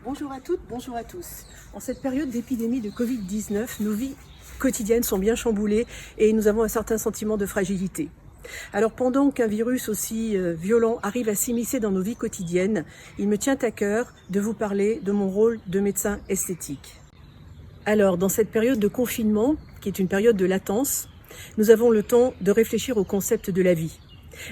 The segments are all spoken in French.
Bonjour à toutes, bonjour à tous. En cette période d'épidémie de Covid-19, nos vies quotidiennes sont bien chamboulées et nous avons un certain sentiment de fragilité. Alors pendant qu'un virus aussi violent arrive à s'immiscer dans nos vies quotidiennes, il me tient à cœur de vous parler de mon rôle de médecin esthétique. Alors dans cette période de confinement, qui est une période de latence, nous avons le temps de réfléchir au concept de la vie.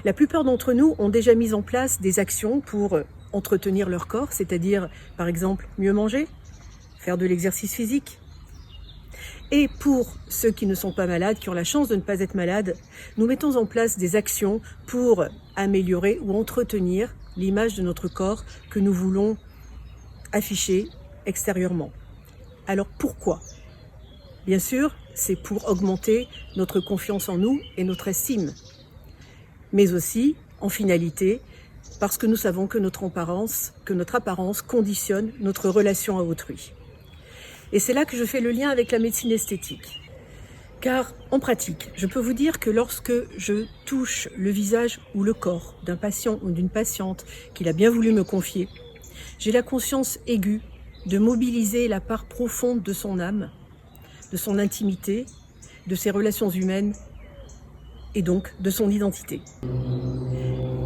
La plupart d'entre nous ont déjà mis en place des actions pour entretenir leur corps, c'est-à-dire par exemple mieux manger, faire de l'exercice physique. Et pour ceux qui ne sont pas malades, qui ont la chance de ne pas être malades, nous mettons en place des actions pour améliorer ou entretenir l'image de notre corps que nous voulons afficher extérieurement. Alors pourquoi ? Bien sûr, c'est pour augmenter notre confiance en nous et notre estime, mais aussi, en finalité, parce que nous savons que notre apparence conditionne notre relation à autrui. Et c'est là que je fais le lien avec la médecine esthétique. Car en pratique, je peux vous dire que lorsque je touche le visage ou le corps d'un patient ou d'une patiente qu'il a bien voulu me confier, j'ai la conscience aiguë de mobiliser la part profonde de son âme, de son intimité, de ses relations humaines et donc de son identité.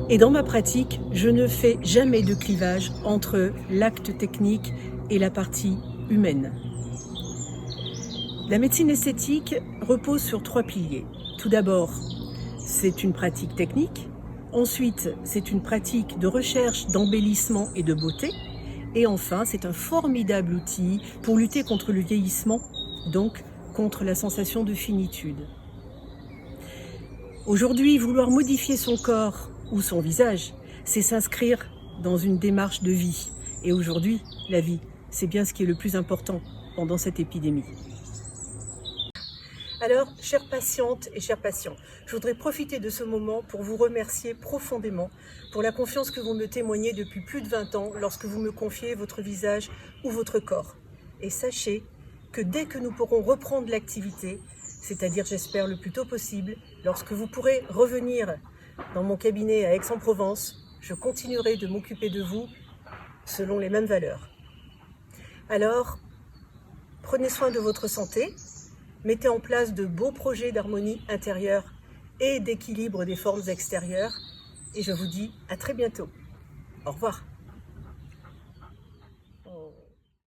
Et dans ma pratique, je ne fais jamais de clivage entre l'acte technique et la partie humaine. La médecine esthétique repose sur 3 piliers. Tout d'abord, c'est une pratique technique. Ensuite, c'est une pratique de recherche d'embellissement et de beauté. Et enfin, c'est un formidable outil pour lutter contre le vieillissement, donc contre la sensation de finitude. Aujourd'hui, vouloir modifier son corps ou son visage, c'est s'inscrire dans une démarche de vie. Et aujourd'hui, la vie, c'est bien ce qui est le plus important pendant cette épidémie. Alors, chères patientes et chers patients, je voudrais profiter de ce moment pour vous remercier profondément pour la confiance que vous me témoignez depuis plus de 20 ans lorsque vous me confiez votre visage ou votre corps. Et sachez que dès que nous pourrons reprendre l'activité, c'est-à-dire j'espère le plus tôt possible, lorsque vous pourrez revenir dans mon cabinet à Aix-en-Provence, je continuerai de m'occuper de vous selon les mêmes valeurs. Alors, prenez soin de votre santé, mettez en place de beaux projets d'harmonie intérieure et d'équilibre des formes extérieures et je vous dis à très bientôt. Au revoir.